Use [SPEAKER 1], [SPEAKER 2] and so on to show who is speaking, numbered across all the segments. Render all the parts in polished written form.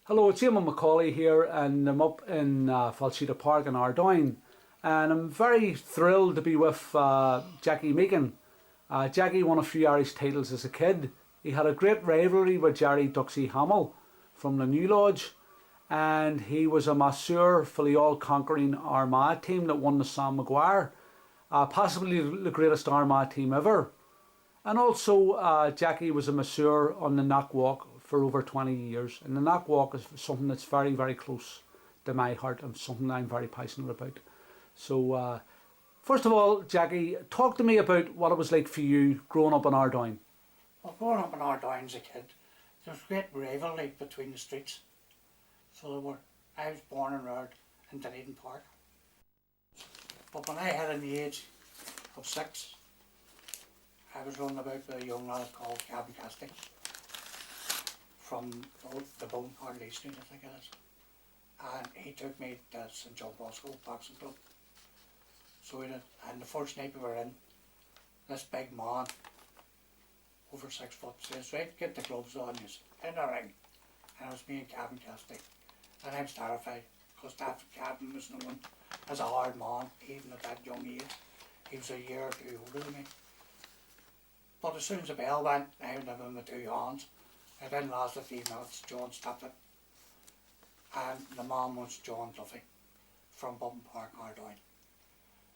[SPEAKER 1] Hello, it's Eamon McAuley here, and I'm up in Falsheta Park in Ardoynes, and I'm very thrilled to be with Jackie Meehan. Jackie won a few Irish titles as a kid. He had a great rivalry with Jerry Duxie Hamill from the New Lodge, and he was a masseur for the all-conquering Armagh team that won the Sam Maguire, possibly the greatest Armagh team ever. And also, Jackie was a masseur on the Knock Walk for over 20 years. And the Knock Walk is something that's very, very close to my heart and something I'm very passionate about. So, first of all, Jackie, talk to me about what it was like for you growing up in Ardoynes.
[SPEAKER 2] Well, growing up in Ardoynes as a kid, there was great rivalry between the streets. So I was born and reared in Pt1 Park. But when I had the age of 6, I was running about with a young lad called Gavin Casting from the Bone, Ardoynes Street, I think it is. And he took me to St John Bosco Boxing Club. So we did, and the first night we were in, this big man, over 6 foot, says, right, get the gloves on, he's in the ring. And it was me and Gavin Casting. And I was terrified, because Gavin was known as a hard man, even at that young age. He was a year or two older than me. But as soon as the bell went, I went in with 2 hands. It didn't last a few minutes, John stopped it. And the man was John Duffy from Button Park, Ardoynes.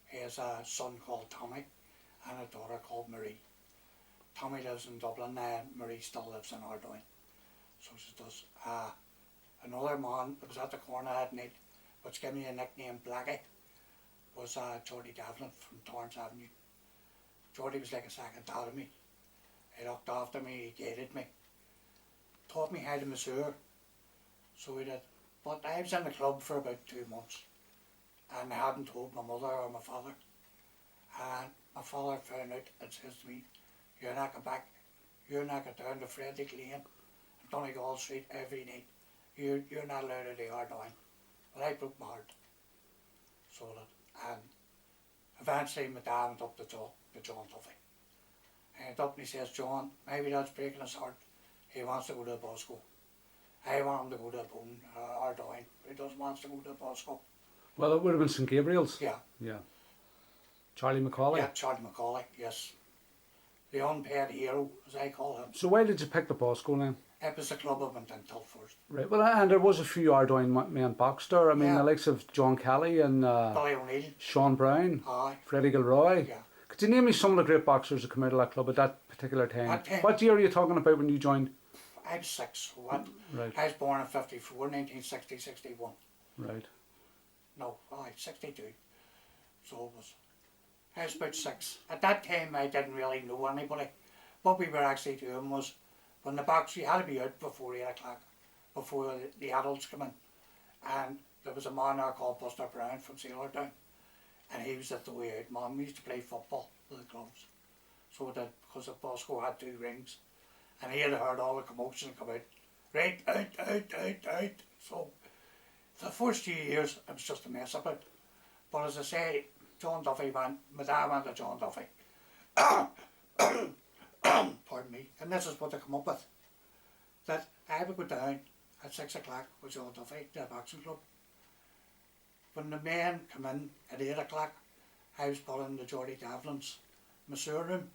[SPEAKER 2] He has a son called Tommy and a daughter called Marie. Tommy lives in Dublin and Marie still lives in Ardoynes. So she does. Another man that was at the corner that night, which gave me a nickname Blackie, was Geordie Devlin from Torrance Avenue. Geordie was like a second dad to me. He looked after me, he guided me, taught me how to masseur. So he did. But I was in the club for about 2 months and I hadn't told my mother or my father. And my father found out and says to me, you're not going back, you're not going down to Frederick Lane and Donegal Street every night. You're not allowed to do Ardoynes. Well, I broke my heart. So that, and eventually my dad went up to John Duffy. And he says, John, maybe that's breaking his heart. He wants to go to Bosco. I want him to go to Bone, Ardoynes. He doesn't want to go to Bosco.
[SPEAKER 1] Well, it would have been St Gabriel's.
[SPEAKER 2] Yeah.
[SPEAKER 1] Yeah. Charlie McAuley.
[SPEAKER 2] Yeah, Charlie McAuley, yes. The unpaid hero, as I call him.
[SPEAKER 1] So why did you pick the Bosco then?
[SPEAKER 2] It was the club I went until first.
[SPEAKER 1] Right, well, and there was a few Ardoyne men boxed there. I mean, the likes of John Kelly and
[SPEAKER 2] Billy O'Neill.
[SPEAKER 1] Sean Brown,
[SPEAKER 2] Aye.
[SPEAKER 1] Freddie Gilroy.
[SPEAKER 2] Yeah.
[SPEAKER 1] Could you name me some of the great boxers that come out of that club at that particular time? What year are you talking about when you joined?
[SPEAKER 2] I was 6. What?
[SPEAKER 1] Right.
[SPEAKER 2] I was born in 54, 1960, 61.
[SPEAKER 1] Right.
[SPEAKER 2] No, 62. So it was. I was about 6. At that time I didn't really know anybody. What we were actually doing was, when the box, you had to be out before 8 o'clock, before the adults come in. And there was a man there called Buster Brown from Sailortown. And he was at the way out man. We used to play football with the clubs. So that, because the Bosco had 2 rings. And he had heard all the commotion come out. Right, out. So the first few years it was just a mess about. But as I say, John Duffy went, my dad went to John Duffy. Pardon me. And this is what they come up with. That I would go down at 6 o'clock with John Duffy to the boxing club. When the men come in at 8 o'clock, I was put in the Geordie Devlin's masseur room,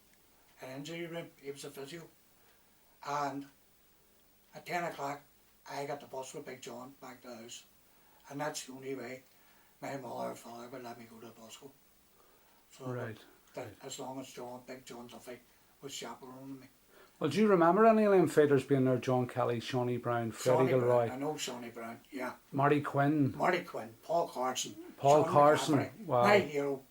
[SPEAKER 2] an injury room. He was a physio. And at 10 o'clock, I got the bus with Big John back to the house. And that's the only way my mother and father would let me go to Bosco. So
[SPEAKER 1] right.
[SPEAKER 2] That as long as Big John Duffy was chaperoning me.
[SPEAKER 1] Well, do you remember any of them fighters being there? John Kelly, Shawnee Brown, Freddie Gilroy.
[SPEAKER 2] I know Shawnee Brown, yeah.
[SPEAKER 1] Marty Quinn.
[SPEAKER 2] Paul Carson.
[SPEAKER 1] Paul Carson, wow.
[SPEAKER 2] My hero,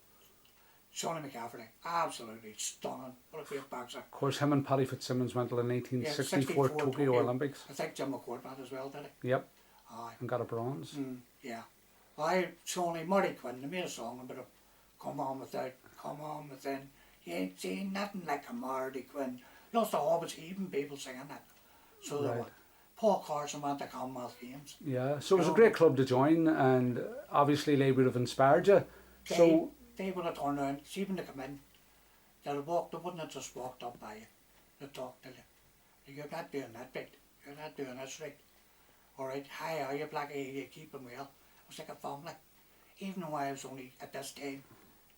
[SPEAKER 2] Shawnee McAuley, absolutely stunning. What a great boxer.
[SPEAKER 1] Of course, him and Paddy Fitzsimmons went to the 1964 Tokyo Olympics.
[SPEAKER 2] I think Jim McCourt went as well, did he?
[SPEAKER 1] Yep.
[SPEAKER 2] Aye.
[SPEAKER 1] And got a bronze.
[SPEAKER 2] Yeah. Marty Quinn, they made a song about him. Come on within. You ain't seen nothing like a Marty Quinn. Lots of hobbits, even people singing that. So right. Paul Carson went to Commonwealth Games.
[SPEAKER 1] Yeah, so it was a great club to join, and obviously they would have inspired you.
[SPEAKER 2] They would have turned around, see when they come in, they wouldn't have just walked up by you. They talked to you. You're not doing that bit, you're not doing this right. Alright, hi, are you Blackie? You keeping well? It was like a family. Even though I was only at this time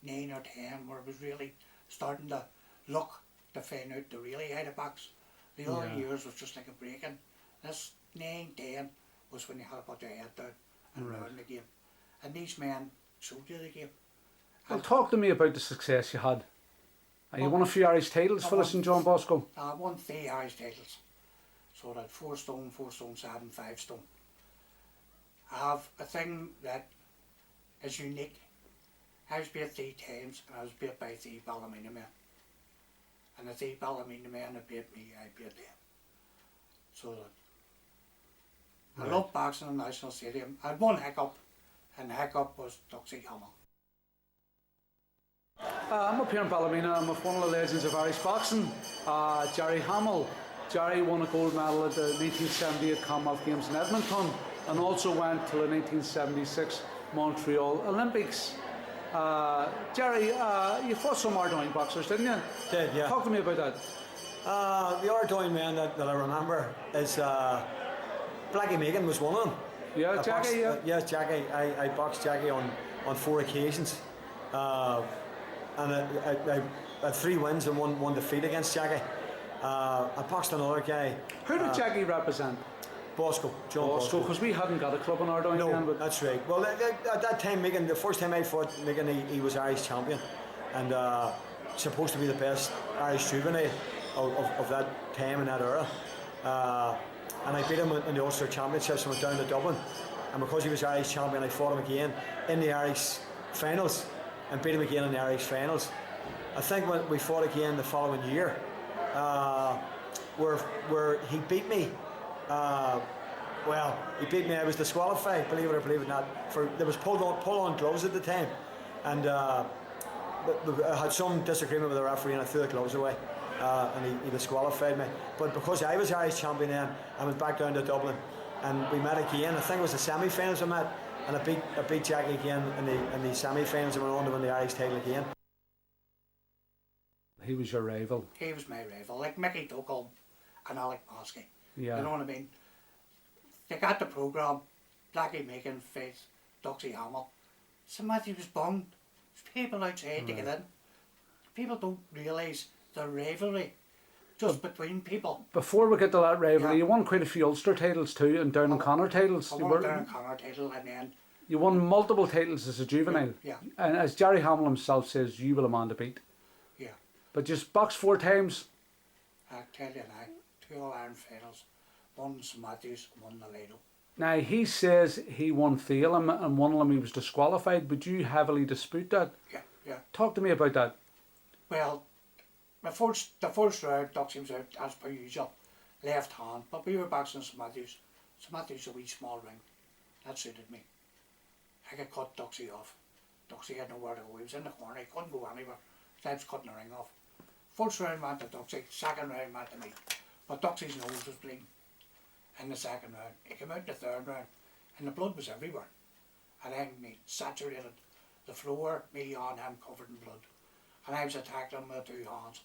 [SPEAKER 2] 9 or 10, where I was really starting to look to find out the really how to box. The other years was just like a break-in. This 9, 10 was when you had to put your head down and learn the game. And these men showed you the game.
[SPEAKER 1] Well, talk to me about the success you had. You won a few Irish titles for us in John Bosco.
[SPEAKER 2] I won 3 Irish titles. So that 4 stone, 4 stone 7, 5 stone. I have a thing that is unique. I was beat 3 times and I was beat by 3 Ballymena men. And the 3 Ballymena men that beat me, I beat them. So that I love boxing in the National Stadium. I had one hiccup, and the hiccup was Duxie Hamel.
[SPEAKER 1] I'm up here in Ballymena. I'm with one of the legends of Irish boxing, Jerry Hamill. Jerry won a gold medal at the 1978 Commonwealth Games in Edmonton and also went to the 1976 Montreal Olympics. Jerry, you fought some Ardoyne boxers, didn't you?
[SPEAKER 3] Did, yeah.
[SPEAKER 1] Talk to me about that.
[SPEAKER 3] The Ardoyne man that I remember is Blackie Meehan was one of them.
[SPEAKER 1] Yeah, Jackie, yeah.
[SPEAKER 3] Yes, Jackie. I boxed Jackie on 4 occasions. And I had 3 wins and one defeat against Jackie. I boxed another guy.
[SPEAKER 1] Who did Jackie represent?
[SPEAKER 3] Bosco, John Bosco.
[SPEAKER 1] Because we hadn't got a club in Ardoyne then.
[SPEAKER 3] No, that's right. Well, at that time, Meehan, the first time I fought Meehan, he was Irish champion. And supposed to be the best Irish juvenile of that time and that era. And I beat him in the Ulster Championships and went down to Dublin. And because he was Irish champion, I fought him again in the Irish finals and beat him again in the Irish finals. I think when we fought again the following year, where he beat me. He beat me. I was disqualified, believe it or believe it not. There was pull-on gloves at the time, and I had some disagreement with the referee, and I threw the gloves away, and he disqualified me. But because I was Irish champion then, I went back down to Dublin, and we met again. I think it was the semi-finals we met, and I beat Jackie again in the semi-finals, and went on to win the Irish title again.
[SPEAKER 1] He was your rival.
[SPEAKER 2] He was my rival, like Mickey Dougall and Alec Mosky.
[SPEAKER 1] Yeah.
[SPEAKER 2] You know what I mean? They got the programme, Blackie Meehan faced Duxie Hamel. St Matthew was bummed. There's people outside to get in. People don't realise the rivalry just between people.
[SPEAKER 1] Before we get to that rivalry, you won quite a few Ulster titles too, and Down and Connor titles.
[SPEAKER 2] I won Down and Connor title, and then
[SPEAKER 1] you won multiple titles as a juvenile.
[SPEAKER 2] Yeah.
[SPEAKER 1] And as Jerry Hamill himself says, you were a man to beat.
[SPEAKER 2] Yeah.
[SPEAKER 1] But just boxed 4 times.
[SPEAKER 2] I tell you now, 2 All-Ireland finals, 1 St Matthews, 1 the Lido.
[SPEAKER 1] Now he says he won 3 of them, and 1 of them he was disqualified. Would you heavily dispute that?
[SPEAKER 2] Yeah.
[SPEAKER 1] Talk to me about that.
[SPEAKER 2] Well, the first round, Duxie was out as per usual, left hand, but we were boxing St Matthews. St Matthews is a wee small ring. That suited me. I could cut Duxie off. Duxie had nowhere to go. He was in the corner. He couldn't go anywhere. So I was cutting the ring off. First round went to Duxie, second round went to me. But Duxie's nose was bleeding in the second round. He came out in the third round and the blood was everywhere. And then me saturated the floor, me on him covered in blood. And I was attacking him with 2 hands.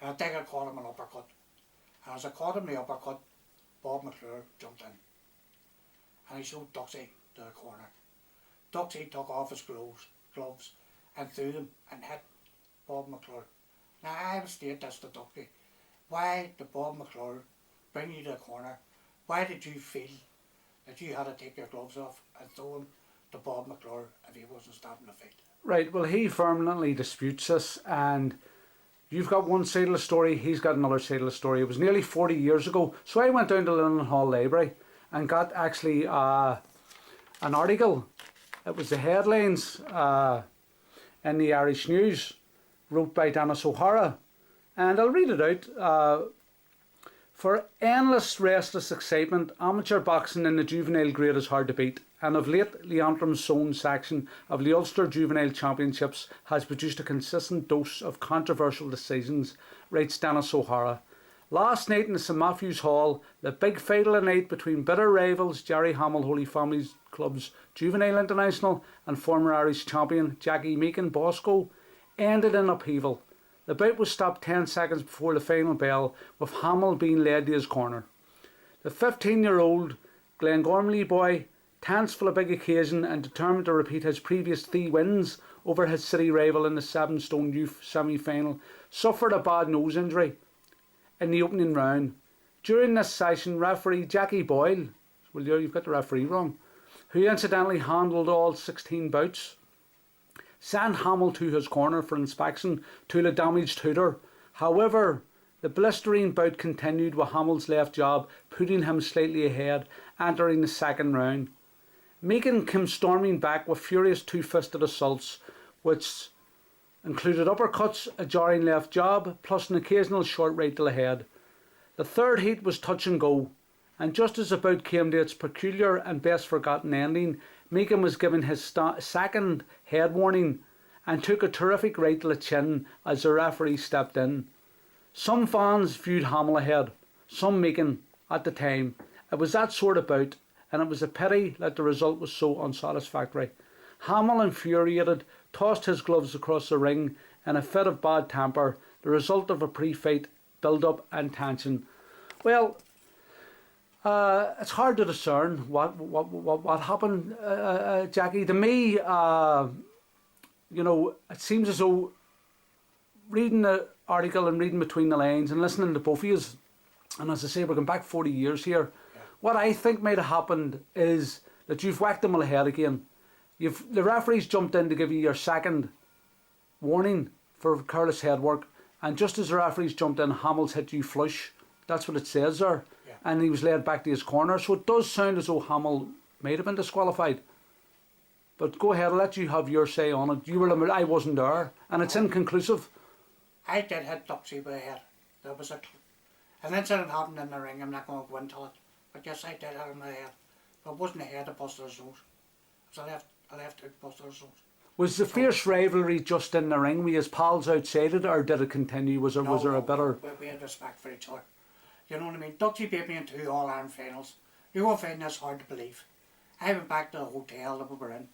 [SPEAKER 2] And I think I caught him an uppercut. And as I caught him the uppercut, Bob McClure jumped in. And he showed Duxie to the corner. Duxie took off his gloves and threw them and hit Bob McClure. Now I will state this to Duxie. Why did Bob McClure bring you to the corner? Why did you feel that you had to take your gloves off and throw them to Bob McClure if he wasn't stopping the fight?
[SPEAKER 1] Right, well he firmly disputes this, and you've got one side of the story, he's got another side of the story. It was nearly 40 years ago, so I went down to London Hall Library and got actually an article. It was the headlines in the Irish News, wrote by Dennis O'Hara, and I'll read it out. For endless restless excitement, amateur boxing in the juvenile grade is hard to beat, and of late Leantrim's Zone section of the Ulster Juvenile Championships has produced a consistent dose of controversial decisions, writes Dennis O'Hara. Last night in the St Matthew's Hall, the big fight of the night between bitter rivals Jerry Hamill Holy Family Club's Juvenile International and former Irish champion Jackie Meehan Bosco ended in upheaval. The bout was stopped 10 seconds before the final bell, with Hamill being led to his corner. The 15-year-old Glengormley boy, tense for a big occasion and determined to repeat his previous 3 wins over his city rival in the 7-stone youth semi-final, suffered a bad nose injury in the opening round. During this session, referee Jackie Boyle, well, you've got the referee wrong, who incidentally handled all 16 bouts, sent Hamill to his corner for inspection to the damaged hooter. However, the blistering bout continued with Hamill's left jab putting him slightly ahead, entering the second round. Meehan came storming back with furious two-fisted assaults, which included uppercuts, a jarring left jab, plus an occasional short right to the head. The third heat was touch and go, and just as the bout came to its peculiar and best forgotten ending, Meehan was given his second head warning and took a terrific right to the chin as the referee stepped in. Some fans viewed Hamill ahead, some Meehan at the time. It was that sort of bout, and it was a pity that the result was so unsatisfactory. Hamill, infuriated, tossed his gloves across the ring in a fit of bad temper, the result of a pre-fight build-up and tension. Well, it's hard to discern what happened, Jackie. To me, you know, it seems as though reading the article and reading between the lines and listening to both of you, and as I say, we're going back 40 years here. Yeah. What I think might have happened is that you've whacked him on the head again. The referee's jumped in to give you your second warning for careless head work, and just as the referee's jumped in, Hamill's hit you flush. That's what it says there. Yeah. And he was led back to his corner. So it does sound as though Hamill might have been disqualified. But go ahead, I'll let you have your say on it. You were limited, I wasn't there, and it's inconclusive.
[SPEAKER 2] I did hit Duxie by the head. There was an incident happened in the ring. I'm not going to go into it. But yes, I did hit him in the head. But it wasn't the head that busted his nose. It was a left hook busted his nose. Was
[SPEAKER 1] the fierce rivalry just in the ring? Were his pals outside it, or did it continue? Was there a better...
[SPEAKER 2] We had respect for each other. You know what I mean? Duxie beat me in 2 All-Ireland finals. You won't find this hard to believe. I went back to the hotel that we were in,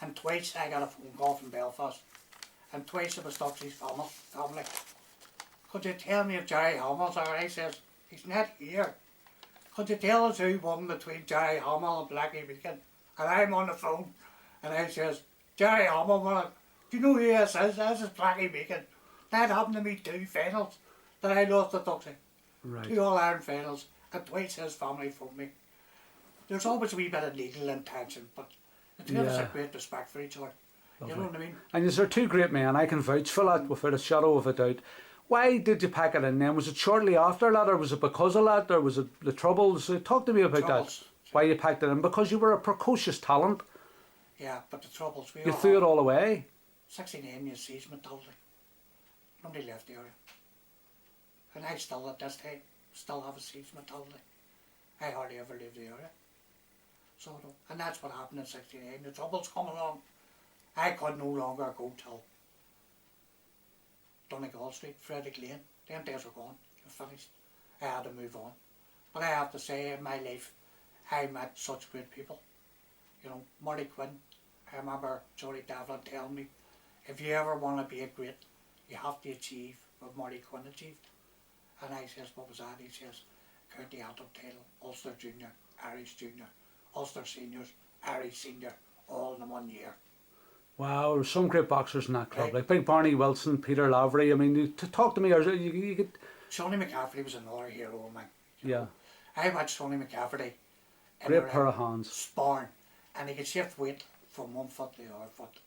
[SPEAKER 2] and twice I got a phone call from Belfast, and twice it was Duxie's family. Could you tell me if Jerry Hamill's there? I says, he's not here. Could you tell us who won between Jerry Hamill and Blackie Meehan? And I'm on the phone, and I says, Jerry Hamill won it. Do you know who this is? This is Blackie Meehan. That happened to me 2 finals that I lost to Duxie.
[SPEAKER 1] Right.
[SPEAKER 2] 2 All-Ireland finals, and twice his family phoned me. There's always a wee bit of legal intention, but the two of us have great respect for each other. Lovely. You know what I mean?
[SPEAKER 1] And these are 2 great men. I can vouch for that without a shadow of a doubt. Why did you pack it in then? Was it shortly after that, or was it because of that, or was it the troubles? Talk to me about that. Why you packed it in? Because you were a precocious talent.
[SPEAKER 2] Yeah, but the troubles...
[SPEAKER 1] You threw it all away.
[SPEAKER 2] 69 years season with totally. Nobody left the area. And I still, at this time, still have a season with totally. I hardly ever leave the area. So, and that's what happened in 69. The troubles come along. I could no longer go till Donegal Street, Frederick Lane. Them days were gone. You're finished. I had to move on. But I have to say, in my life, I met such great people. You know, Marty Quinn. I remember Johnny Devlin telling me, if you ever want to be a great, you have to achieve what Marty Quinn achieved. And I says, what was that? He says, County Antrim title, Ulster Junior, Irish Junior, Ulster Seniors, Irish Senior, all in 1 year.
[SPEAKER 1] Wow, there's some great boxers in that club,
[SPEAKER 2] right.
[SPEAKER 1] Like Big Barney Wilson, Peter Lavery. I mean, to talk to me, or you could...
[SPEAKER 2] Sonny McCafferty was another hero of mine.
[SPEAKER 1] Yeah.
[SPEAKER 2] I watched Sonny McCafferty.
[SPEAKER 1] Great pair of hands.
[SPEAKER 2] Sparring, and he could shift weight from 1 foot to the other foot.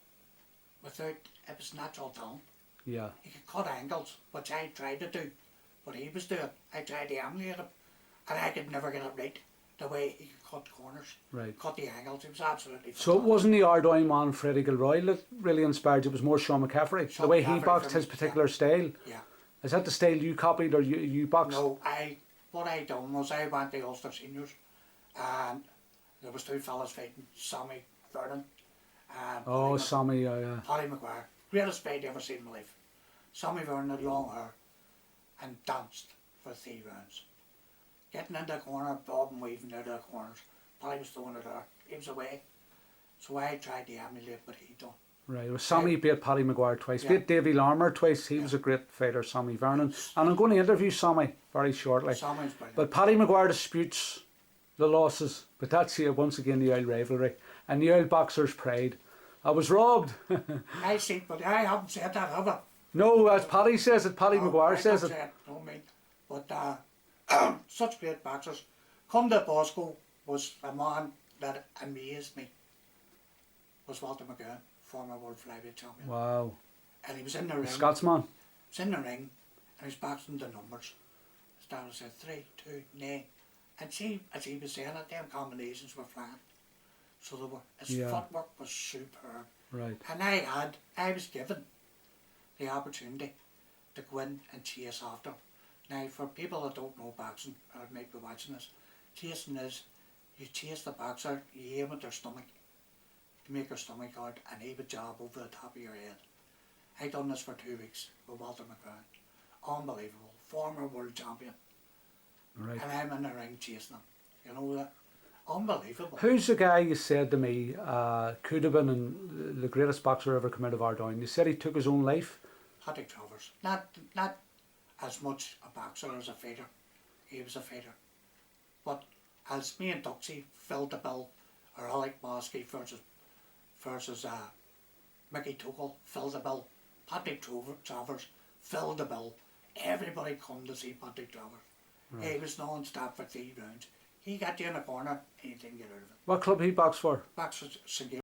[SPEAKER 2] Without, it was natural talent.
[SPEAKER 1] Yeah.
[SPEAKER 2] He could cut angles, which I tried to do. What he was doing, I tried to emulate him, and I could never get it right. The way he could cut corners,
[SPEAKER 1] right.
[SPEAKER 2] Cut the angles, it was absolutely fantastic.
[SPEAKER 1] So it wasn't the Ardoyne man, Freddie Gilroy, that really inspired you, it was more Sean McCafferty? The way he boxed, his particular style?
[SPEAKER 2] Yeah.
[SPEAKER 1] Is that the style you copied, or you boxed?
[SPEAKER 2] No, what I done was I went to Ulster Seniors, and there was 2 fellas fighting, Sammy Vernon and
[SPEAKER 1] Sammy, yeah.
[SPEAKER 2] Paddy McGuire. Greatest fight I ever seen in my life. Sammy Vernon had long hair and danced for 3 rounds. Getting into the corner, bob and weaving out of the corners. Paddy was throwing it there. He was away. So I tried to emulate what he done.
[SPEAKER 1] Right, well, Sammy beat Paddy McGuire twice, beat Davy Larmer twice. He was a great fighter, Sammy Vernon. And I'm going to interview Sammy very shortly.
[SPEAKER 2] Sammy's brilliant.
[SPEAKER 1] But Paddy McGuire disputes the losses, but that's here once again the old rivalry and the old boxer's pride. I was robbed.
[SPEAKER 2] I see, but I haven't said that, have I?
[SPEAKER 1] No, as Paddy says it, Paddy McGuire says it.
[SPEAKER 2] No, me. But such great boxers. Come to Bosco was a man that amazed me. Was Walter McGowan, former world flyweight champion.
[SPEAKER 1] Wow.
[SPEAKER 2] And he was in the ring.
[SPEAKER 1] Scotsman.
[SPEAKER 2] He was in the ring, and he was boxing the numbers. Started said 3, 2, 9. And see, as he was saying it, them combinations were flying. So they were, his footwork was superb.
[SPEAKER 1] Right.
[SPEAKER 2] And I was given the opportunity to go in and chase after. Now, for people that don't know boxing, or might be watching this, chasing is, you chase the boxer, you aim at their stomach, to make her stomach hard, and he would jab over the top of your head. I done this for 2 weeks with Walter McGowan. Unbelievable. Former world champion.
[SPEAKER 1] Right.
[SPEAKER 2] And I'm in the ring chasing him. You know that? Unbelievable.
[SPEAKER 1] Who's the guy you said to me could have been the greatest boxer ever come out of Ardoynes? You said he took his own life?
[SPEAKER 2] Patrick Travers. Not as much a boxer as a fighter. He was a fighter. But as me and Duxie filled the bill, or Alec Mosky versus Mickey Tuchel filled the bill, Patrick Travers filled the bill. Everybody come to see Patrick Travers. Right. He was non-stop for 3 rounds. He got you in a corner and you didn't get out of it.
[SPEAKER 1] What club he boxed for?
[SPEAKER 2] Boxed for St.